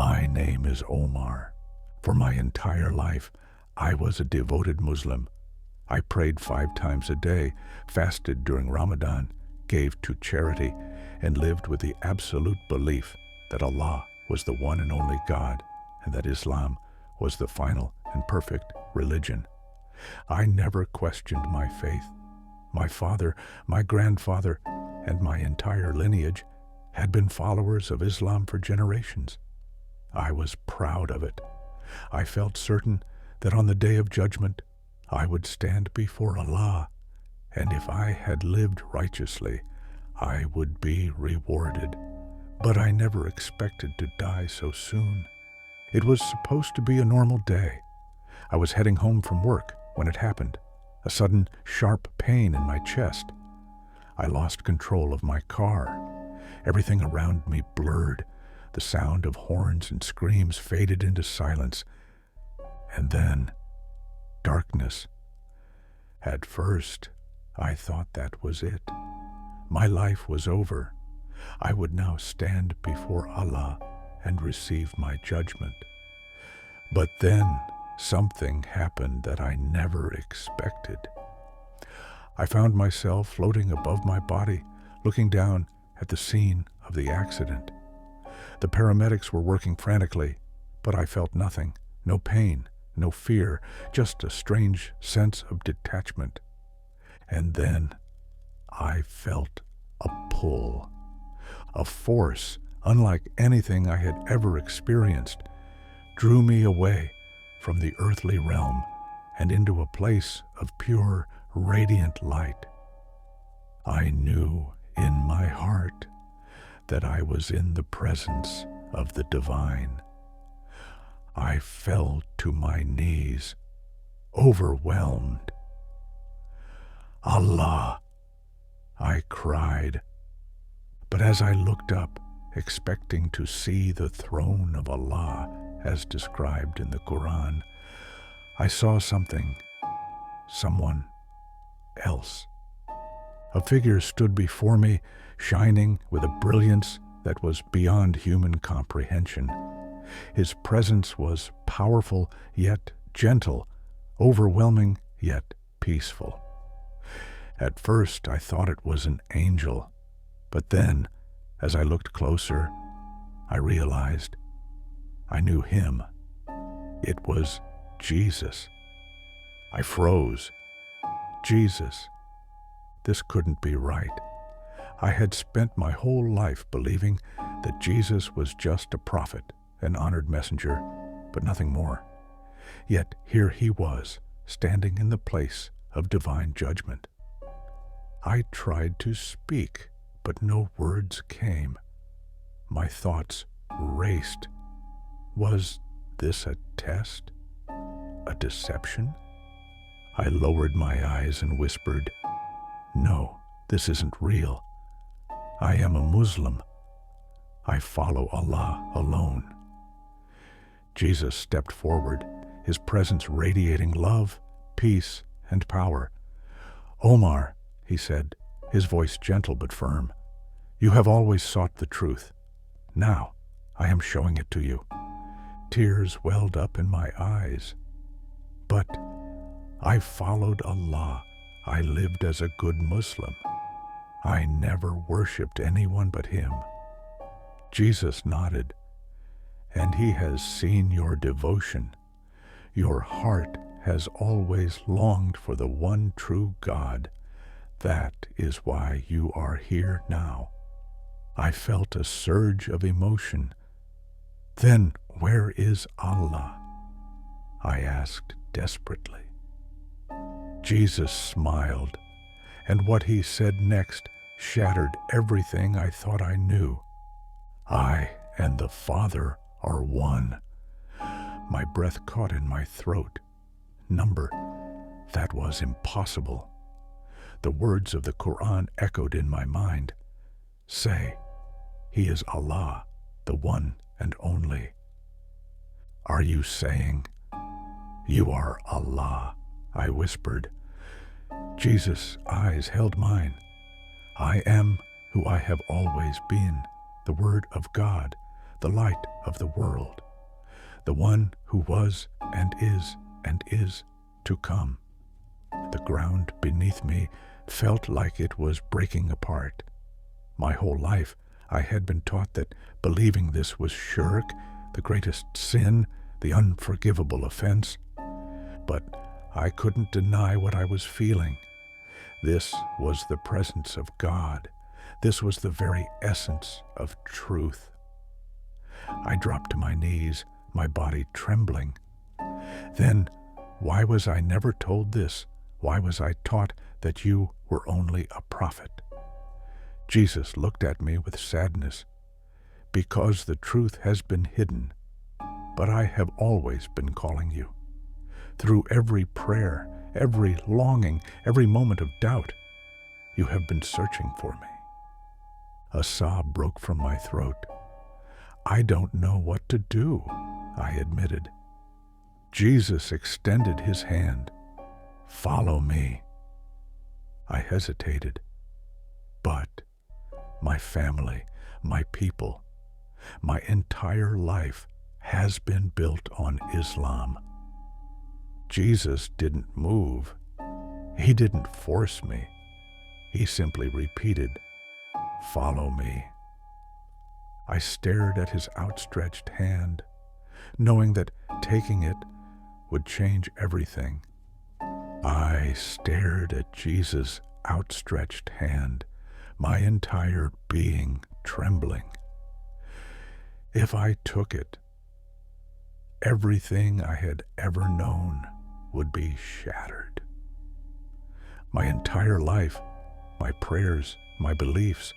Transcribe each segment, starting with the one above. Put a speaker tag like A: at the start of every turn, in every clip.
A: My name is Omar. For my entire life, I was a devoted Muslim. I prayed 5 times a day, fasted during Ramadan, gave to charity, and lived with the absolute belief that Allah was the one and only God, and that Islam was the final and perfect religion. I never questioned my faith. My father, my grandfather, and my entire lineage had been followers of Islam for generations. I was proud of it. I felt certain that on the Day of Judgment, I would stand before Allah, and if I had lived righteously, I would be rewarded. But I never expected to die so soon. It was supposed to be a normal day. I was heading home from work when it happened, a sudden sharp pain in my chest. I lost control of my car. Everything around me blurred. The sound of horns and screams faded into silence. And then, darkness. At first, I thought that was it. My life was over. I would now stand before Allah and receive my judgment. But then, something happened that I never expected. I found myself floating above my body, looking down at the scene of the accident. The paramedics were working frantically, but I felt nothing, no pain, no fear, just a strange sense of detachment. And then I felt a pull, a force unlike anything I had ever experienced, drew me away from the earthly realm and into a place of pure, radiant light. I knew in my heart that I was in the presence of the divine. I fell to my knees, overwhelmed. Allah, I cried. But as I looked up, expecting to see the throne of Allah as described in the Quran, I saw something, someone else. A figure stood before me, shining with a brilliance that was beyond human comprehension. His presence was powerful yet gentle, overwhelming yet peaceful. At first I thought it was an angel, but then, as I looked closer, I realized I knew him. It was Jesus. I froze. Jesus. This couldn't be right. I had spent my whole life believing that Jesus was just a prophet, an honored messenger, but nothing more. Yet here he was, standing in the place of divine judgment. I tried to speak, but no words came. My thoughts raced. Was this a test? A deception? I lowered my eyes and whispered, "No, this isn't real. I am a Muslim. I follow Allah alone." Jesus stepped forward, his presence radiating love, peace, and power. "Omar," he said, his voice gentle but firm, "you have always sought the truth. Now I am showing it to you." Tears welled up in my eyes. "But I followed Allah. I lived as a good Muslim. I never worshipped anyone but him." Jesus nodded. "And he has seen your devotion. Your heart has always longed for the one true God. That is why you are here now." I felt a surge of emotion. "Then where is Allah?" I asked desperately. Jesus smiled, and what he said next shattered everything I thought I knew. "I and the Father are one." My breath caught in my throat. That was impossible. The words of the Quran echoed in my mind. "Say, he is Allah, the one and only." "Are you saying you are Allah?" I whispered. Jesus' eyes held mine. "I am who I have always been, the Word of God, the light of the world, the one who was and is to come. The ground beneath me felt like it was breaking apart. My whole life I had been taught that believing this was shirk, the greatest sin, the unforgivable offense. But I couldn't deny what I was feeling. This was the presence of God. This was the very essence of truth. I dropped to my knees, my body trembling. Then, why was I never told this? Why was I taught that you were only a prophet? Jesus looked at me with sadness. Because the truth has been hidden, but I have always been calling you. Through every prayer, every longing, every moment of doubt, you have been searching for me. A sob broke from my throat. I don't know what to do, I admitted. Jesus extended his hand. Follow me. I hesitated. But my family, my people, my entire life has been built on Islam. Jesus didn't move. He didn't force me. He simply repeated, "Follow me." I stared at his outstretched hand, knowing that taking it would change everything. I stared at Jesus' outstretched hand, my entire being trembling. If I took it, everything I had ever known would be shattered. My entire life, my prayers, my beliefs,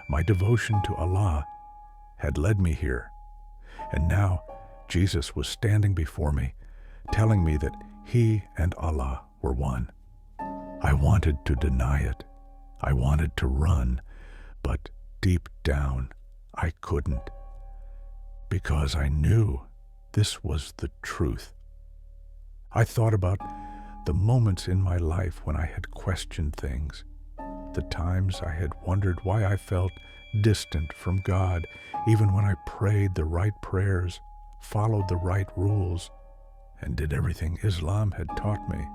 A: my devotion to Allah had led me here. And now Jesus was standing before me, telling me that he and Allah were one. I wanted to deny it. I wanted to run, but deep down I couldn't, because I knew this was the truth. I thought about the moments in my life when I had questioned things, the times I had wondered why I felt distant from God, even when I prayed the right prayers, followed the right rules, and did everything Islam had taught me.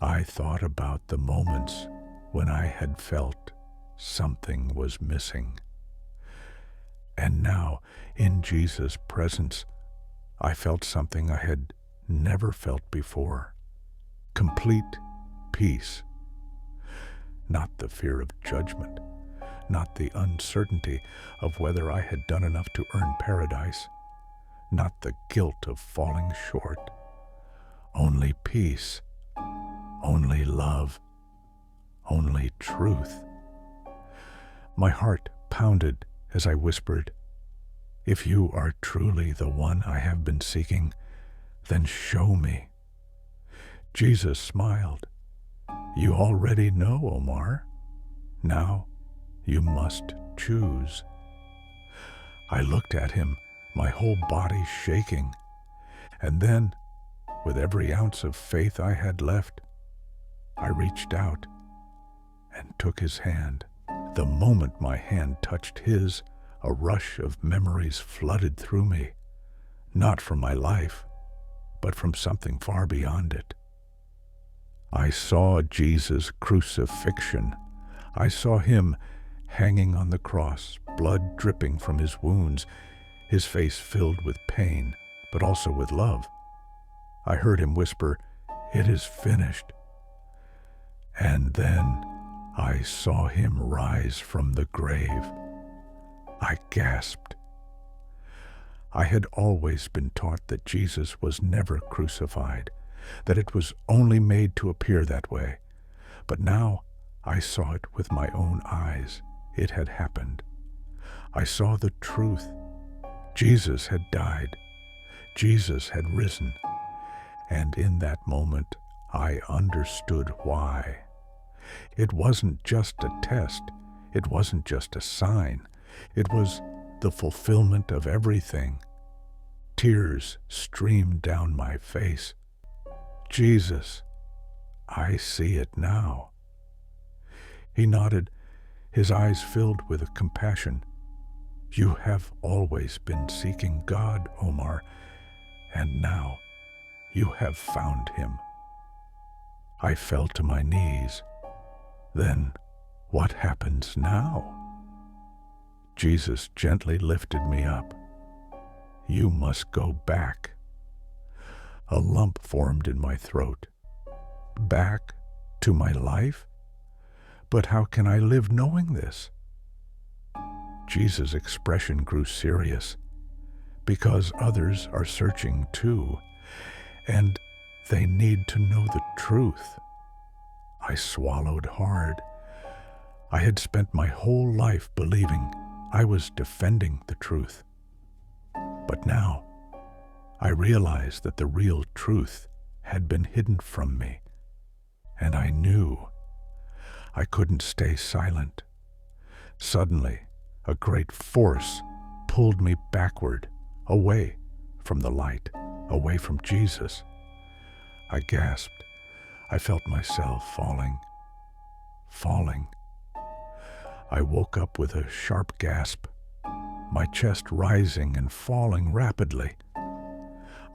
A: I thought about the moments when I had felt something was missing. And now, in Jesus' presence, I felt something I had never felt before. Complete peace. Not the fear of judgment, not the uncertainty of whether I had done enough to earn paradise, not the guilt of falling short. Only peace, only love, only truth. My heart pounded as I whispered, "If you are truly the one I have been seeking, then show me." Jesus smiled. "You already know, Omar. Now you must choose." I looked at him, my whole body shaking, and then, with every ounce of faith I had left, I reached out and took his hand. The moment my hand touched his, a rush of memories flooded through me, not from my life, but from something far beyond it. I saw Jesus' crucifixion. I saw him hanging on the cross, blood dripping from his wounds, his face filled with pain, but also with love. I heard him whisper, "It is finished." And then I saw him rise from the grave. I gasped. I had always been taught that Jesus was never crucified, that it was only made to appear that way. But now I saw it with my own eyes. It had happened. I saw the truth. Jesus had died. Jesus had risen. And in that moment, I understood why. It wasn't just a test. It wasn't just a sign. It was the fulfillment of everything. Tears streamed down my face. "Jesus, I see it now." He nodded, his eyes filled with compassion. You have always been seeking God, Omar, and now you have found him. I fell to my knees. Then what happens now? Jesus gently lifted me up. You must go back. A lump formed in my throat. Back to my life? But how can I live knowing this? Jesus' expression grew serious, because others are searching too, and they need to know the truth. I swallowed hard. I had spent my whole life believing I was defending the truth. But now, I realized that the real truth had been hidden from me, and I knew I couldn't stay silent. Suddenly, a great force pulled me backward, away from the light, away from Jesus. I gasped. I felt myself falling. I woke up with a sharp gasp, my chest rising and falling rapidly.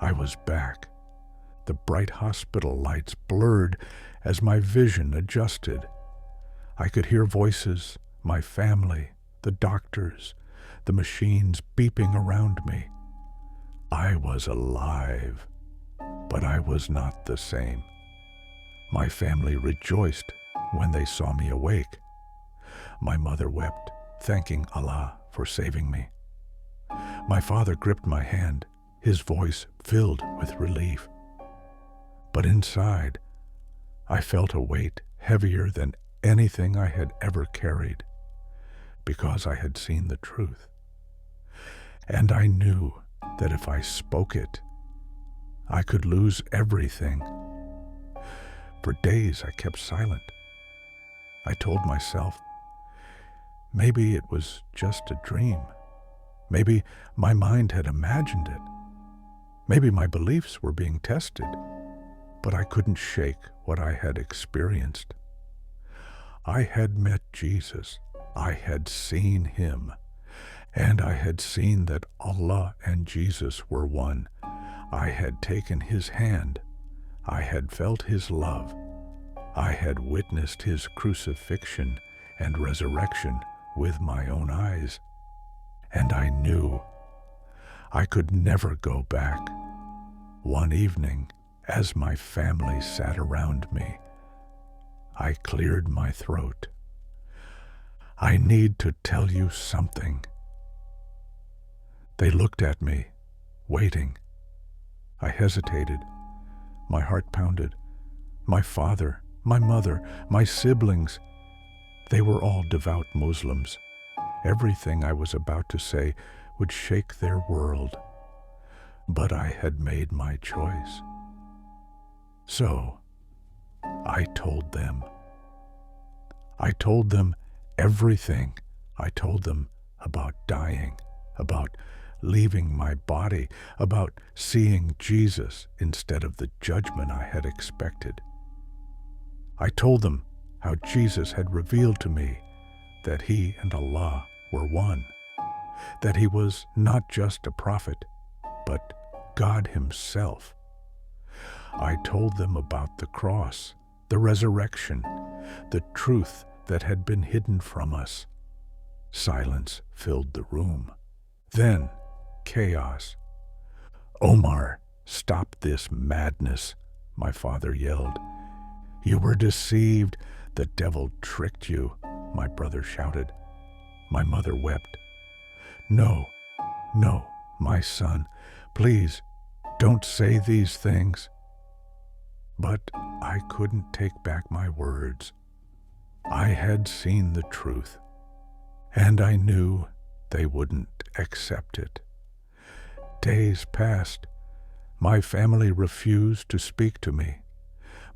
A: I was back. The bright hospital lights blurred as my vision adjusted. I could hear voices, my family, the doctors, the machines beeping around me. I was alive, but I was not the same. My family rejoiced when they saw me awake. My mother wept, thanking Allah for saving me. My father gripped my hand, his voice filled with relief. But inside, I felt a weight heavier than anything I had ever carried, because I had seen the truth. And I knew that if I spoke it, I could lose everything. For days I kept silent. I told myself, maybe it was just a dream. Maybe my mind had imagined it. Maybe my beliefs were being tested. But I couldn't shake what I had experienced. I had met Jesus. I had seen him. And I had seen that Allah and Jesus were one. I had taken his hand. I had felt his love. I had witnessed his crucifixion and resurrection with my own eyes. And I knew I could never go back. One evening, as my family sat around me, I cleared my throat. I need to tell you something. They looked at me, waiting. I hesitated. My heart pounded. My father, my mother, my siblings, they were all devout Muslims. Everything I was about to say would shake their world. But I had made my choice. So, I told them. I told them everything. I told them about dying, about leaving my body, about seeing Jesus instead of the judgment I had expected. I told them how Jesus had revealed to me that he and Allah were one, that he was not just a prophet, but God himself. I told them about the cross, the resurrection, the truth that had been hidden from us. Silence filled the room. Then, chaos. "Omar, stop this madness," my father yelled. "You were deceived. The devil tricked you," my brother shouted. My mother wept. No, my son, please, don't say these things." But I couldn't take back my words. I had seen the truth, and I knew they wouldn't accept it. Days passed. My family refused to speak to me.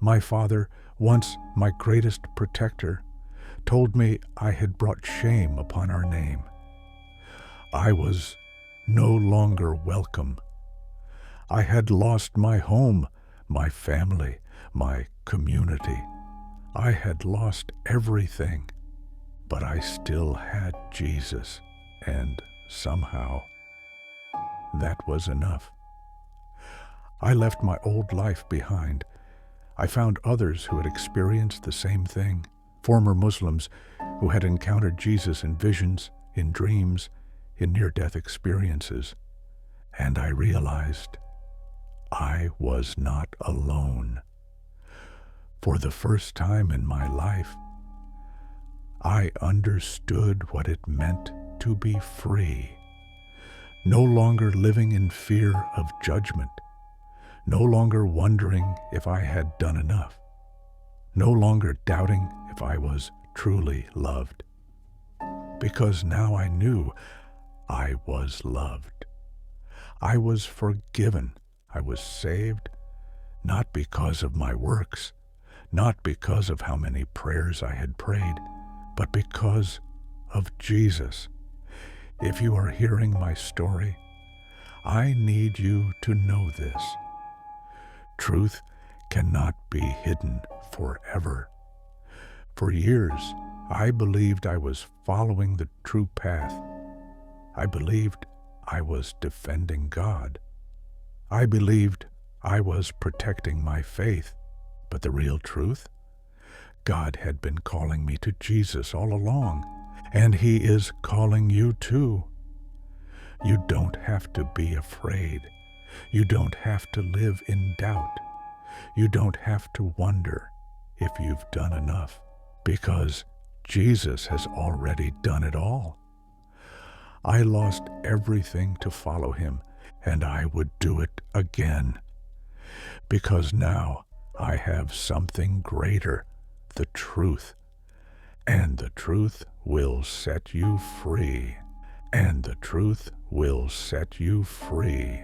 A: My father, once my greatest protector, told me I had brought shame upon our name. I was no longer welcome. I had lost my home, my family, my community. I had lost everything, but I still had Jesus and somehow, that was enough. I left my old life behind. I found others who had experienced the same thing, former Muslims who had encountered Jesus in visions, in dreams, in near-death experiences. And I realized I was not alone. For the first time in my life, I understood what it meant to be free, no longer living in fear of judgment, no longer wondering if I had done enough, no longer doubting if I was truly loved, because now I knew I was loved. I was forgiven. I was saved, not because of my works, not because of how many prayers I had prayed, but because of Jesus. If you are hearing my story, I need you to know this. Truth cannot be hidden forever. For years, I believed I was following the true path. I believed I was defending God. I believed I was protecting my faith. But the real truth? God had been calling me to Jesus all along, and He is calling you too. You don't have to be afraid. You don't have to live in doubt. You don't have to wonder if you've done enough, because Jesus has already done it all. I lost everything to follow Him, and I would do it again, because now I have something greater, the truth, and the truth will set you free, and the truth will set you free.